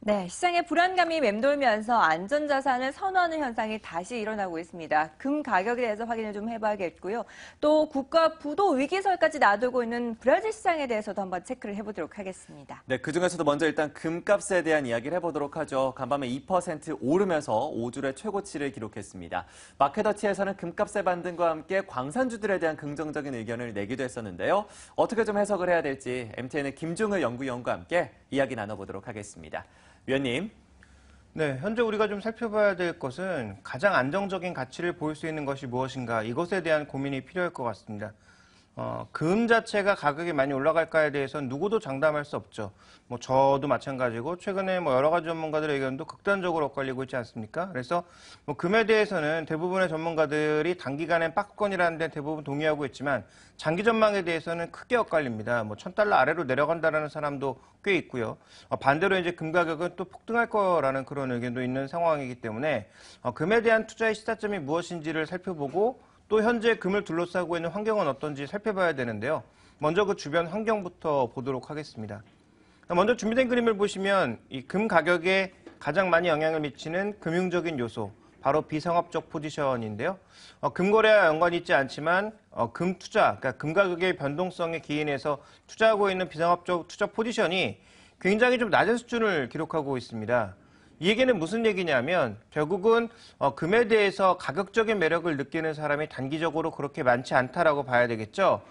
네, 시장의 불안감이 맴돌면서 안전자산을 선호하는 현상이 다시 일어나고 있습니다. 금 가격에 대해서 확인을 좀 해봐야겠고요. 또 국가 부도 위기설까지 놔두고 있는 브라질 시장에 대해서도 한번 체크를 해보도록 하겠습니다. 네, 그중에서도 먼저 일단 금값에 대한 이야기를 해보도록 하죠. 간밤에 2% 오르면서 5주의 최고치를 기록했습니다. 마켓워치에서는 금값의 반등과 함께 광산주들에 대한 긍정적인 의견을 내기도 했었는데요. 어떻게 좀 해석을 해야 될지 MTN의 김종을 연구위원과 함께 이야기 나눠보도록 하겠습니다. 위원님. 네, 현재 우리가 좀 살펴봐야 될 것은 가장 안정적인 가치를 보일 수 있는 것이 무엇인가, 이것에 대한 고민이 필요할 것 같습니다. 금 자체가 가격이 많이 올라갈까에 대해서는 누구도 장담할 수 없죠. 저도 마찬가지고 최근에 여러 가지 전문가들의 의견도 극단적으로 엇갈리고 있지 않습니까? 그래서 금에 대해서는 대부분의 전문가들이 단기간엔 박스권이라는 데 대부분 동의하고 있지만 장기 전망에 대해서는 크게 엇갈립니다. $1,000 아래로 내려간다라는 사람도 꽤 있고요. 반대로 이제 금 가격은 또 폭등할 거라는 그런 의견도 있는 상황이기 때문에 금에 대한 투자의 시사점이 무엇인지를 살펴보고 또 현재 금을 둘러싸고 있는 환경은 어떤지 살펴봐야 되는데요. 먼저 그 주변 환경부터 보도록 하겠습니다. 먼저 준비된 그림을 보시면 이 금 가격에 가장 많이 영향을 미치는 금융적인 요소, 바로 비상업적 포지션인데요. 금거래와 연관이 있지 않지만 금 투자, 그러니까 금 가격의 변동성에 기인해서 투자하고 있는 비상업적 투자 포지션이 굉장히 좀 낮은 수준을 기록하고 있습니다. 이 얘기는 무슨 얘기냐면 결국은 금에 대해서 가격적인 매력을 느끼는 사람이 단기적으로 그렇게 많지 않다라고 봐야 되겠죠.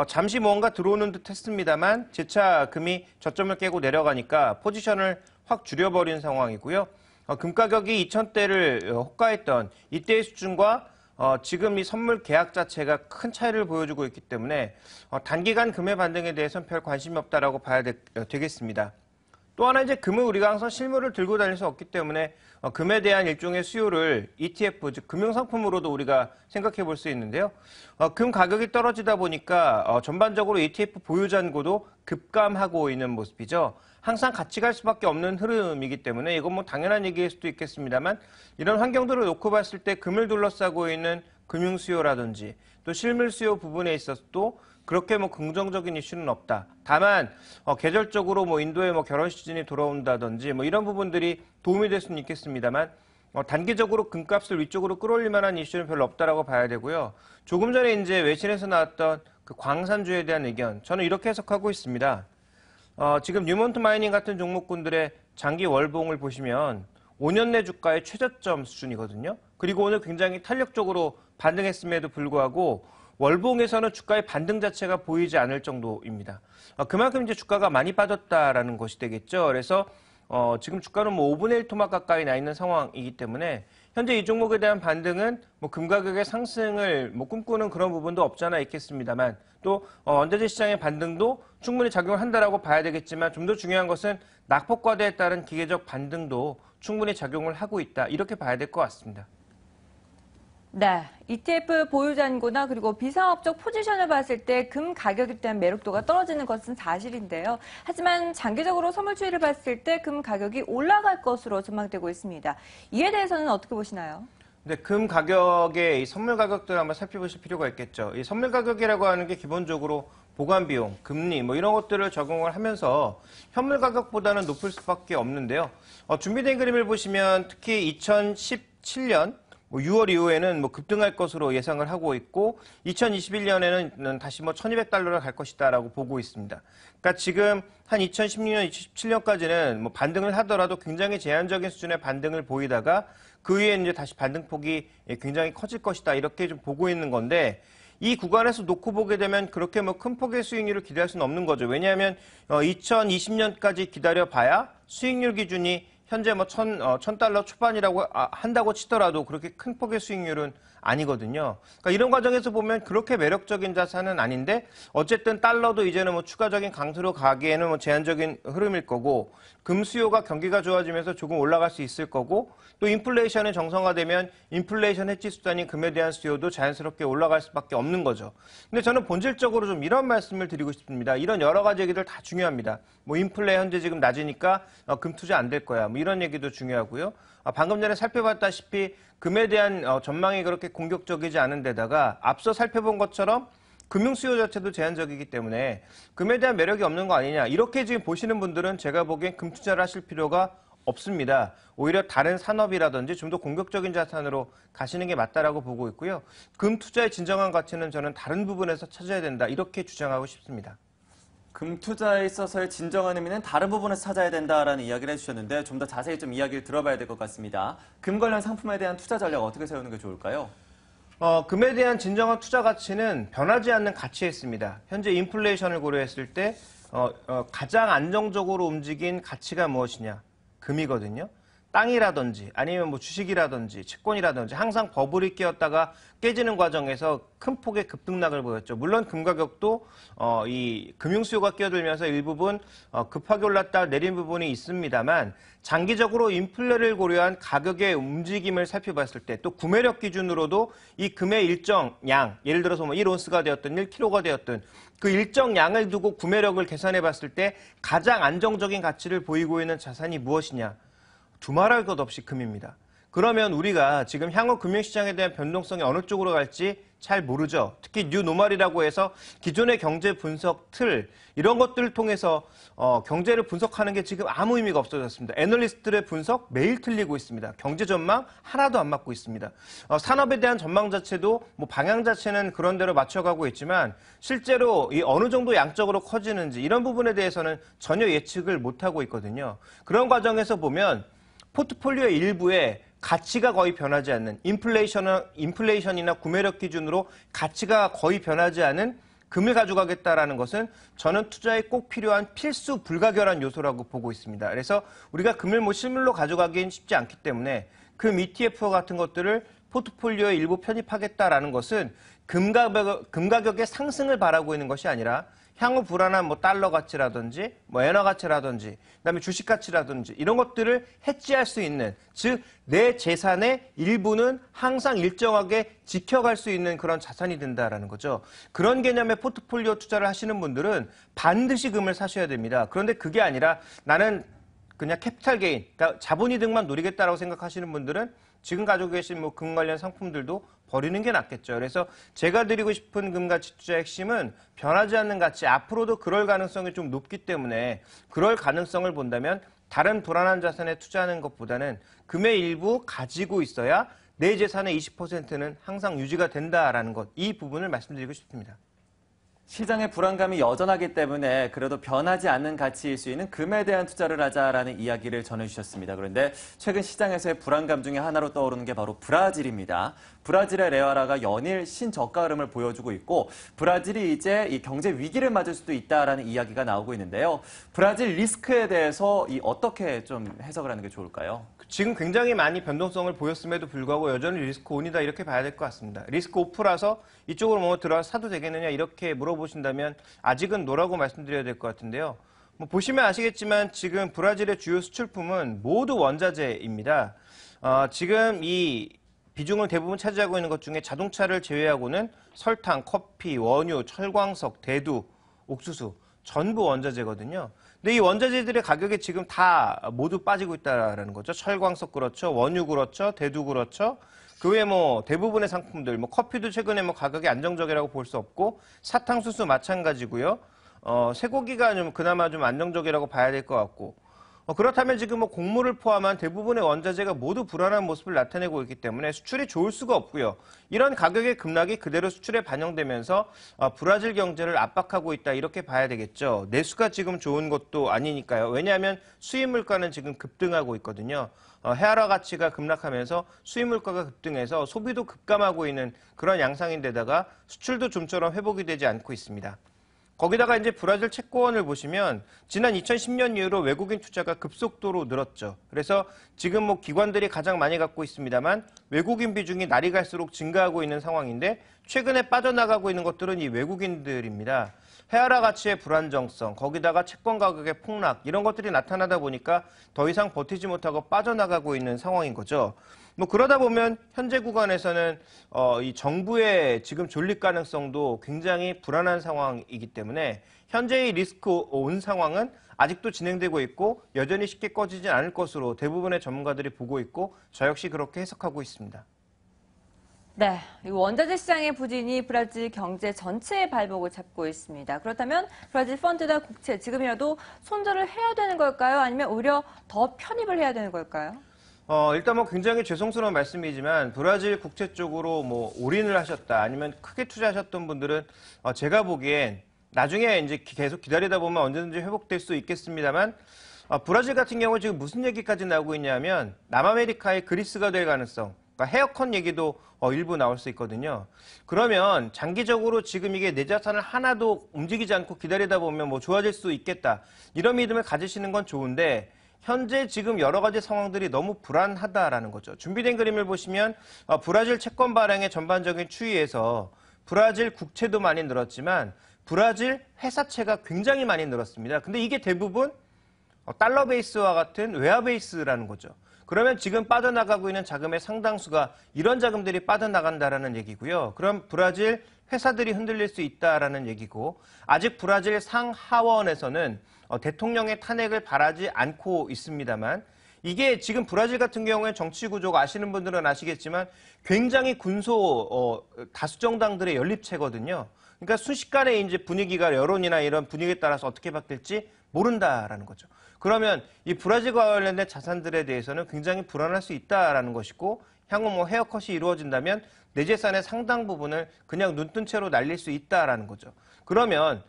잠시 뭔가 들어오는 듯 했습니다만 재차 금이 저점을 깨고 내려가니까 포지션을 확 줄여버린 상황이고요. 금 가격이 2,000대를 호가했던 이때의 수준과 지금 이 선물 계약 자체가 큰 차이를 보여주고 있기 때문에 단기간 금의 반등에 대해서는 별 관심이 없다라고 봐야 되겠습니다. 또 하나 이제 금은 우리가 항상 실물을 들고 다닐 수 없기 때문에 금에 대한 일종의 수요를 ETF, 즉 금융상품으로도 우리가 생각해 볼 수 있는데요. 금 가격이 떨어지다 보니까 전반적으로 ETF 보유 잔고도 급감하고 있는 모습이죠. 항상 같이 갈 수밖에 없는 흐름이기 때문에 이건 당연한 얘기일 수도 있겠습니다만 이런 환경들을 놓고 봤을 때 금을 둘러싸고 있는 금융 수요라든지 또 실물 수요 부분에 있어서도 그렇게 긍정적인 이슈는 없다. 다만 계절적으로 인도에 결혼 시즌이 돌아온다든지 이런 부분들이 도움이 될 수는 있겠습니다만 단기적으로 금값을 위쪽으로 끌어올릴 만한 이슈는 별로 없다라고 봐야 되고요. 조금 전에 이제 외신에서 나왔던 그 광산주에 대한 의견, 저는 이렇게 해석하고 있습니다. 지금 뉴먼트 마이닝 같은 종목군들의 장기 월봉을 보시면 5년 내 주가의 최저점 수준이거든요. 그리고 오늘 굉장히 탄력적으로 반등했음에도 불구하고 월봉에서는 주가의 반등 자체가 보이지 않을 정도입니다. 그만큼 이제 주가가 많이 빠졌다라는 것이 되겠죠. 그래서 지금 주가는 5분의 1 토막 가까이 나 있는 상황이기 때문에 현재 이 종목에 대한 반등은 금 가격의 상승을 꿈꾸는 그런 부분도 없잖아 있겠습니다만 또 원자재 시장의 반등도 충분히 작용을 한다라고 봐야 되겠지만 좀 더 중요한 것은 낙폭과대에 따른 기계적 반등도 충분히 작용을 하고 있다. 이렇게 봐야 될 것 같습니다. 네, ETF 보유 잔고나 그리고 비상업적 포지션을 봤을 때 금 가격에 대한 매력도가 떨어지는 것은 사실인데요. 하지만 장기적으로 선물 추이를 봤을 때 금 가격이 올라갈 것으로 전망되고 있습니다. 이에 대해서는 어떻게 보시나요? 네, 금 가격의 이 선물 가격들을 한번 살펴보실 필요가 있겠죠. 이 선물 가격이라고 하는 게 기본적으로 보관 비용, 금리 이런 것들을 적용을 하면서 현물 가격보다는 높을 수밖에 없는데요. 준비된 그림을 보시면 특히 2017년 6월 이후에는 급등할 것으로 예상을 하고 있고 2021년에는 다시 $1,200를 갈 것이다라고 보고 있습니다. 그러니까 지금 한 2016년, 2017년까지는 반등을 하더라도 굉장히 제한적인 수준의 반등을 보이다가 그 위에 이제 다시 반등폭이 굉장히 커질 것이다 이렇게 좀 보고 있는 건데 이 구간에서 놓고 보게 되면 그렇게 큰 폭의 수익률을 기대할 수는 없는 거죠. 왜냐하면 2020년까지 기다려봐야 수익률 기준이 현재 $1,000 초반이라고 한다고 치더라도 그렇게 큰 폭의 수익률은 아니거든요. 그러니까 이런 과정에서 보면 그렇게 매력적인 자산은 아닌데 어쨌든 달러도 이제는 추가적인 강세로 가기에는 제한적인 흐름일 거고 금 수요가 경기가 좋아지면서 조금 올라갈 수 있을 거고 또 인플레이션이 정상화되면 인플레이션 해지 수단인 금에 대한 수요도 자연스럽게 올라갈 수밖에 없는 거죠. 근데 저는 본질적으로 좀 이런 말씀을 드리고 싶습니다. 이런 여러 가지 얘기들 다 중요합니다. 인플레 현재 지금 낮으니까 금 투자 안 될 거야. 이런 얘기도 중요하고요. 방금 전에 살펴봤다시피 금에 대한 전망이 그렇게 공격적이지 않은 데다가 앞서 살펴본 것처럼 금융 수요 자체도 제한적이기 때문에 금에 대한 매력이 없는 거 아니냐. 이렇게 지금 보시는 분들은 제가 보기엔 금 투자를 하실 필요가 없습니다. 오히려 다른 산업이라든지 좀 더 공격적인 자산으로 가시는 게 맞다라고 보고 있고요. 금 투자의 진정한 가치는 저는 다른 부분에서 찾아야 된다. 이렇게 주장하고 싶습니다. 금 투자에 있어서의 진정한 의미는 다른 부분에서 찾아야 된다라는 이야기를 해주셨는데 좀 더 자세히 좀 이야기를 들어봐야 될 것 같습니다. 금 관련 상품에 대한 투자 전략 어떻게 세우는 게 좋을까요? 금에 대한 진정한 투자 가치는 변하지 않는 가치에 있습니다. 현재 인플레이션을 고려했을 때 가장 안정적으로 움직인 가치가 무엇이냐? 금이거든요. 땅이라든지 아니면 뭐 주식이라든지 채권이라든지 항상 버블이 끼었다가 깨지는 과정에서 큰 폭의 급등락을 보였죠. 물론 금 가격도 이 금융 수요가 끼어들면서 일부분 급하게 올랐다 내린 부분이 있습니다만 장기적으로 인플레를 고려한 가격의 움직임을 살펴봤을 때 또 구매력 기준으로도 이 금의 일정 양, 예를 들어서 뭐 1온스가 되었든 1kg가 되었든 그 일정 양을 두고 구매력을 계산해 봤을 때 가장 안정적인 가치를 보이고 있는 자산이 무엇이냐? 두말할 것 없이 금입니다. 그러면 우리가 지금 향후 금융시장에 대한 변동성이 어느 쪽으로 갈지 잘 모르죠. 특히 뉴노멀이라고 해서 기존의 경제 분석 틀 이런 것들을 통해서 경제를 분석하는 게 지금 아무 의미가 없어졌습니다. 애널리스트들의 분석 매일 틀리고 있습니다. 경제 전망 하나도 안 맞고 있습니다. 산업에 대한 전망 자체도 뭐 방향 자체는 그런 대로 맞춰가고 있지만 실제로 이 어느 정도 양적으로 커지는지 이런 부분에 대해서는 전혀 예측을 못하고 있거든요. 그런 과정에서 보면 포트폴리오 일부에 가치가 거의 변하지 않는 인플레이션이나 구매력 기준으로 가치가 거의 변하지 않은 금을 가져가겠다라는 것은 저는 투자에 꼭 필요한 필수 불가결한 요소라고 보고 있습니다. 그래서 우리가 금을 뭐 실물로 가져가기는 쉽지 않기 때문에 금 ETF 같은 것들을 포트폴리오에 일부 편입하겠다라는 것은 금 가격의 상승을 바라고 있는 것이 아니라 향후 불안한 뭐 달러 가치라든지 뭐 엔화 가치라든지 그다음에 주식 가치라든지 이런 것들을 해지할 수 있는 즉 내 재산의 일부는 항상 일정하게 지켜갈 수 있는 그런 자산이 된다라는 거죠. 그런 개념의 포트폴리오 투자를 하시는 분들은 반드시 금을 사셔야 됩니다. 그런데 그게 아니라 나는 그냥 캐피탈 게인, 그러니까 자본이득만 노리겠다라고 생각하시는 분들은 지금 가지고 계신 뭐 금 관련 상품들도 버리는 게 낫겠죠. 그래서 제가 드리고 싶은 금가치 투자의 핵심은 변하지 않는 가치, 앞으로도 그럴 가능성이 좀 높기 때문에 그럴 가능성을 본다면 다른 불안한 자산에 투자하는 것보다는 금의 일부 가지고 있어야 내 재산의 20%는 항상 유지가 된다라는 것, 이 부분을 말씀드리고 싶습니다. 시장의 불안감이 여전하기 때문에 그래도 변하지 않는 가치일 수 있는 금에 대한 투자를 하자라는 이야기를 전해주셨습니다. 그런데 최근 시장에서의 불안감 중에 하나로 떠오르는 게 바로 브라질입니다. 브라질의 레아라가 연일 신저가 흐름을 보여주고 있고 브라질이 이제 이 경제 위기를 맞을 수도 있다라는 이야기가 나오고 있는데요. 브라질 리스크에 대해서 어떻게 좀 해석을 하는 게 좋을까요? 지금 굉장히 많이 변동성을 보였음에도 불구하고 여전히 리스크 온이다 이렇게 봐야 될 것 같습니다. 리스크 오프라서 이쪽으로 뭐 들어가서 사도 되겠느냐 이렇게 물어보신다면 아직은 노라고 말씀드려야 될 것 같은데요. 뭐 보시면 아시겠지만 지금 브라질의 주요 수출품은 모두 원자재입니다. 지금 이 비중을 대부분 차지하고 있는 것 중에 자동차를 제외하고는 설탕, 커피, 원유, 철광석, 대두, 옥수수 전부 원자재거든요. 근데 이 원자재들의 가격이 지금 다 모두 빠지고 있다라는 거죠. 철광석 그렇죠, 원유 그렇죠, 대두 그렇죠. 그 외에 뭐 대부분의 상품들, 뭐 커피도 최근에 뭐 가격이 안정적이라고 볼 수 없고 사탕수수 마찬가지고요. 쇠고기가 좀 그나마 좀 안정적이라고 봐야 될 것 같고. 그렇다면 지금 뭐 곡물을 포함한 대부분의 원자재가 모두 불안한 모습을 나타내고 있기 때문에 수출이 좋을 수가 없고요. 이런 가격의 급락이 그대로 수출에 반영되면서 브라질 경제를 압박하고 있다 이렇게 봐야 되겠죠. 내수가 지금 좋은 것도 아니니까요. 왜냐하면 수입 물가는 지금 급등하고 있거든요. 헤아라 가치가 급락하면서 수입 물가가 급등해서 소비도 급감하고 있는 그런 양상인데다가 수출도 좀처럼 회복이 되지 않고 있습니다. 거기다가 이제 브라질 채권을 보시면 지난 2010년 이후로 외국인 투자가 급속도로 늘었죠. 그래서 지금 뭐 기관들이 가장 많이 갖고 있습니다만 외국인 비중이 날이 갈수록 증가하고 있는 상황인데 최근에 빠져나가고 있는 것들은 이 외국인들입니다. 헤아라 가치의 불안정성, 거기다가 채권 가격의 폭락 이런 것들이 나타나다 보니까 더 이상 버티지 못하고 빠져나가고 있는 상황인 거죠. 뭐 그러다 보면 현재 구간에서는 이 정부의 지금 존립 가능성도 굉장히 불안한 상황이기 때문에 현재의 리스크 온 상황은 아직도 진행되고 있고 여전히 쉽게 꺼지지 않을 것으로 대부분의 전문가들이 보고 있고 저 역시 그렇게 해석하고 있습니다. 네, 이 원자재 시장의 부진이 브라질 경제 전체의 발목을 잡고 있습니다. 그렇다면 브라질 펀드나 국채 지금이라도 손절을 해야 되는 걸까요? 아니면 오히려 더 편입을 해야 되는 걸까요? 일단 뭐 굉장히 죄송스러운 말씀이지만 브라질 국채 쪽으로 뭐 올인을 하셨다 아니면 크게 투자하셨던 분들은 제가 보기엔 나중에 이제 계속 기다리다 보면 언제든지 회복될 수 있겠습니다만 브라질 같은 경우 지금 무슨 얘기까지 나오고 있냐면 남아메리카의 그리스가 될 가능성, 그러니까 헤어컷 얘기도 일부 나올 수 있거든요. 그러면 장기적으로 지금 이게 내 자산을 하나도 움직이지 않고 기다리다 보면 뭐 좋아질 수 있겠다. 이런 믿음을 가지시는 건 좋은데 현재 지금 여러 가지 상황들이 너무 불안하다라는 거죠. 준비된 그림을 보시면 브라질 채권 발행의 전반적인 추이에서 브라질 국채도 많이 늘었지만 브라질 회사채가 굉장히 많이 늘었습니다. 근데 이게 대부분 달러 베이스와 같은 외화 베이스라는 거죠. 그러면 지금 빠져나가고 있는 자금의 상당수가 이런 자금들이 빠져나간다라는 얘기고요. 그럼 브라질 회사들이 흔들릴 수 있다라는 얘기고 아직 브라질 상하원에서는 대통령의 탄핵을 바라지 않고 있습니다만 이게 지금 브라질 같은 경우에 정치 구조가 아시는 분들은 아시겠지만 굉장히 군소 다수 정당들의 연립체거든요. 그러니까 순식간에 이제 분위기가 여론이나 이런 분위기에 따라서 어떻게 바뀔지 모른다라는 거죠. 그러면 이 브라질과 관련된 자산들에 대해서는 굉장히 불안할 수 있다라는 것이고 향후 뭐 헤어컷이 이루어진다면 내 재산의 상당 부분을 그냥 눈뜬 채로 날릴 수 있다라는 거죠. 그러면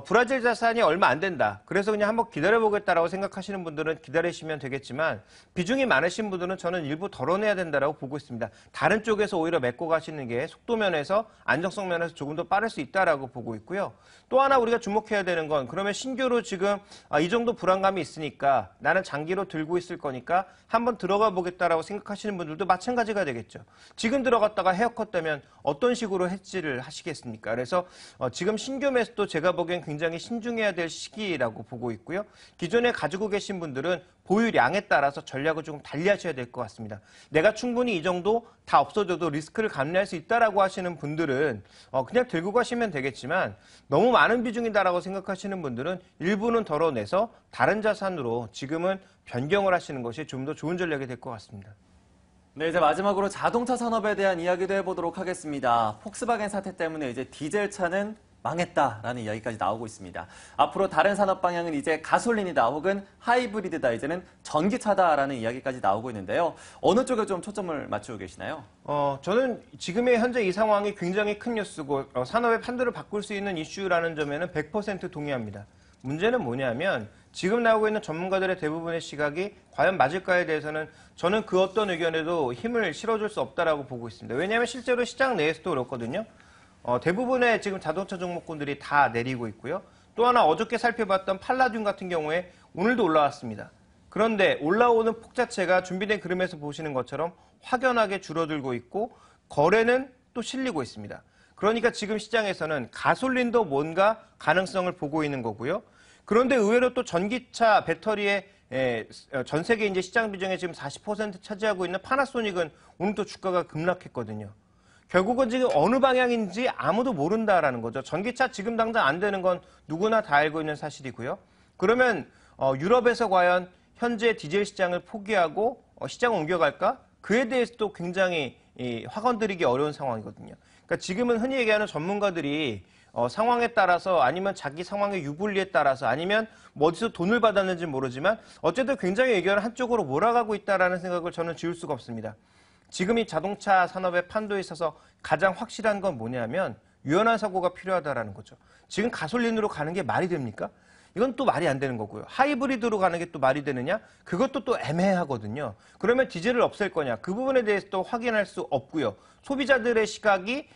브라질 자산이 얼마 안 된다. 그래서 그냥 한번 기다려보겠다라고 생각하시는 분들은 기다리시면 되겠지만 비중이 많으신 분들은 저는 일부 덜어내야 된다라고 보고 있습니다. 다른 쪽에서 오히려 메꿔 가시는 게 속도 면에서 안정성 면에서 조금 더 빠를 수 있다라고 보고 있고요. 또 하나 우리가 주목해야 되는 건 그러면 신규로 지금 이 정도 불안감이 있으니까 나는 장기로 들고 있을 거니까 한번 들어가 보겠다라고 생각하시는 분들도 마찬가지가 되겠죠. 지금 들어갔다가 헤어컷 되면 어떤 식으로 해지를 하시겠습니까? 그래서 지금 신규 매수도 제가 보기엔 굉장히 신중해야 될 시기라고 보고 있고요. 기존에 가지고 계신 분들은 보유량에 따라서 전략을 조금 달리하셔야 될 것 같습니다. 내가 충분히 이 정도 다 없어져도 리스크를 감내할 수 있다라고 하시는 분들은 그냥 들고 가시면 되겠지만 너무 많은 비중이다라고 생각하시는 분들은 일부는 덜어내서 다른 자산으로 지금은 변경을 하시는 것이 좀 더 좋은 전략이 될 것 같습니다. 네, 이제 마지막으로 자동차 산업에 대한 이야기도 해보도록 하겠습니다. 폭스바겐 사태 때문에 이제 디젤 차는 망했다라는 이야기까지 나오고 있습니다. 앞으로 다른 산업 방향은 이제 가솔린이다 혹은 하이브리드다 이제는 전기차다라는 이야기까지 나오고 있는데요. 어느 쪽에 좀 초점을 맞추고 계시나요? 저는 지금의 현재 이 상황이 굉장히 큰 뉴스고 산업의 판도를 바꿀 수 있는 이슈라는 점에는 100% 동의합니다. 문제는 뭐냐면 지금 나오고 있는 전문가들의 대부분의 시각이 과연 맞을까에 대해서는 저는 그 어떤 의견에도 힘을 실어줄 수 없다라고 보고 있습니다. 왜냐하면 실제로 시장 내에서도 그렇거든요. 대부분의 지금 자동차 종목군들이 다 내리고 있고요. 또 하나 어저께 살펴봤던 팔라듐 같은 경우에 오늘도 올라왔습니다. 그런데 올라오는 폭 자체가 준비된 그림에서 보시는 것처럼 확연하게 줄어들고 있고 거래는 또 실리고 있습니다. 그러니까 지금 시장에서는 가솔린도 뭔가 가능성을 보고 있는 거고요. 그런데 의외로 또 전기차 배터리의 전 세계 이제 시장 비중에 지금 40% 차지하고 있는 파나소닉은 오늘 또 주가가 급락했거든요. 결국은 지금 어느 방향인지 아무도 모른다라는 거죠. 전기차 지금 당장 안 되는 건 누구나 다 알고 있는 사실이고요. 그러면 유럽에서 과연 현재 디젤 시장을 포기하고 시장을 옮겨갈까? 그에 대해서도 굉장히 확언드리기 어려운 상황이거든요. 그러니까 지금은 흔히 얘기하는 전문가들이 상황에 따라서 아니면 자기 상황의 유불리에 따라서 아니면 뭐 어디서 돈을 받았는지 모르지만 어쨌든 굉장히 의견을 한쪽으로 몰아가고 있다라는 생각을 저는 지울 수가 없습니다. 지금 이 자동차 산업의 판도에 있어서 가장 확실한 건 뭐냐면 유연한 사고가 필요하다라는 거죠. 지금 가솔린으로 가는 게 말이 됩니까? 이건 또 말이 안 되는 거고요. 하이브리드로 가는 게 또 말이 되느냐? 그것도 또 애매하거든요. 그러면 디젤을 없앨 거냐? 그 부분에 대해서 또 확인할 수 없고요. 소비자들의 시각이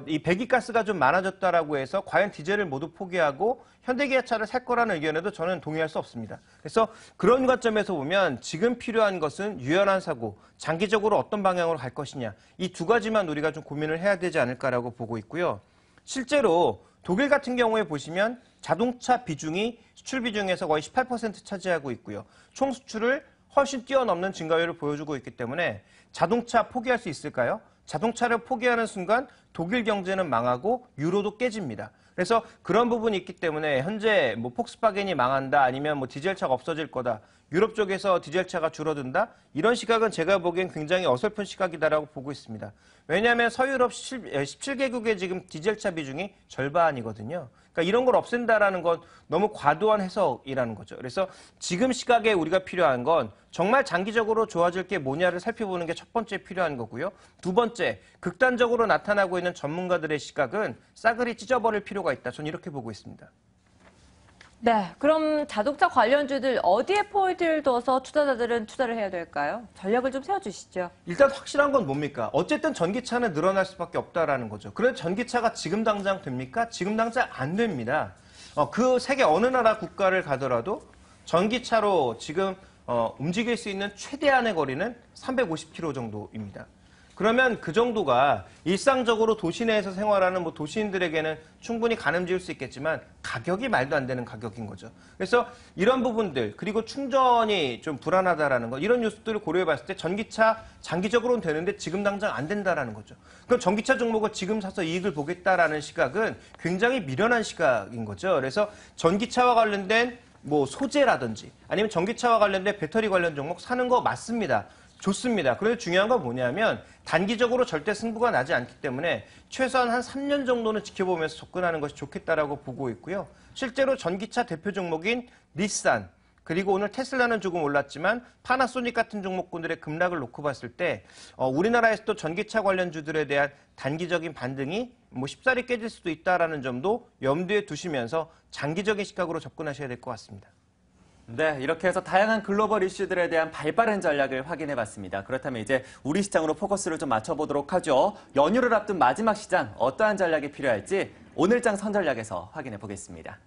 이 배기가스가 좀 많아졌다라고 해서 과연 디젤을 모두 포기하고 현대기아차를 살 거라는 의견에도 저는 동의할 수 없습니다. 그래서 그런 관점에서 보면 지금 필요한 것은 유연한 사고, 장기적으로 어떤 방향으로 갈 것이냐 이 두 가지만 우리가 좀 고민을 해야 되지 않을까라고 보고 있고요. 실제로 독일 같은 경우에 보시면 자동차 비중이 수출 비중에서 거의 18% 차지하고 있고요. 총 수출을 훨씬 뛰어넘는 증가율을 보여주고 있기 때문에 자동차 포기할 수 있을까요? 자동차를 포기하는 순간 독일 경제는 망하고 유로도 깨집니다. 그래서 그런 부분이 있기 때문에 현재 뭐 폭스바겐이 망한다 아니면 뭐 디젤차가 없어질 거다. 유럽 쪽에서 디젤차가 줄어든다? 이런 시각은 제가 보기엔 굉장히 어설픈 시각이다라고 보고 있습니다. 왜냐하면 서유럽 17개국의 지금 디젤차 비중이 절반이거든요. 그러니까 이런 걸 없앤다라는 건 너무 과도한 해석이라는 거죠. 그래서 지금 시각에 우리가 필요한 건 정말 장기적으로 좋아질 게 뭐냐를 살펴보는 게 첫 번째 필요한 거고요. 두 번째, 극단적으로 나타나고 있는 전문가들의 시각은 싸그리 찢어버릴 필요가 있다. 저는 이렇게 보고 있습니다. 네, 그럼 자동차 관련주들 어디에 포인트를 둬서 투자자들은 투자를 해야 될까요? 전략을 좀 세워주시죠. 일단 확실한 건 뭡니까? 어쨌든 전기차는 늘어날 수밖에 없다라는 거죠. 그런데 전기차가 지금 당장 됩니까? 지금 당장 안 됩니다. 그 세계 어느 나라 국가를 가더라도 전기차로 지금 움직일 수 있는 최대한의 거리는 350km 정도입니다. 그러면 그 정도가 일상적으로 도시 내에서 생활하는 뭐 도시인들에게는 충분히 가늠지을 수 있겠지만 가격이 말도 안 되는 가격인 거죠. 그래서 이런 부분들 그리고 충전이 좀 불안하다라는 거 이런 요소들을 고려해 봤을 때 전기차 장기적으로는 되는데 지금 당장 안 된다라는 거죠. 그럼 전기차 종목을 지금 사서 이익을 보겠다라는 시각은 굉장히 미련한 시각인 거죠. 그래서 전기차와 관련된 뭐 소재라든지 아니면 전기차와 관련된 배터리 관련 종목 사는 거 맞습니다. 좋습니다. 그런데 중요한 건 뭐냐면 단기적으로 절대 승부가 나지 않기 때문에 최소한 한 3년 정도는 지켜보면서 접근하는 것이 좋겠다라고 보고 있고요. 실제로 전기차 대표 종목인 닛산 그리고 오늘 테슬라는 조금 올랐지만 파나소닉 같은 종목군들의 급락을 놓고 봤을 때 우리나라에서도 전기차 관련주들에 대한 단기적인 반등이 뭐 쉽사리 깨질 수도 있다라는 점도 염두에 두시면서 장기적인 시각으로 접근하셔야 될 것 같습니다. 네, 이렇게 해서 다양한 글로벌 이슈들에 대한 발빠른 전략을 확인해 봤습니다. 그렇다면 이제 우리 시장으로 포커스를 좀 맞춰보도록 하죠. 연휴를 앞둔 마지막 시장, 어떠한 전략이 필요할지 오늘장 선전략에서 확인해 보겠습니다.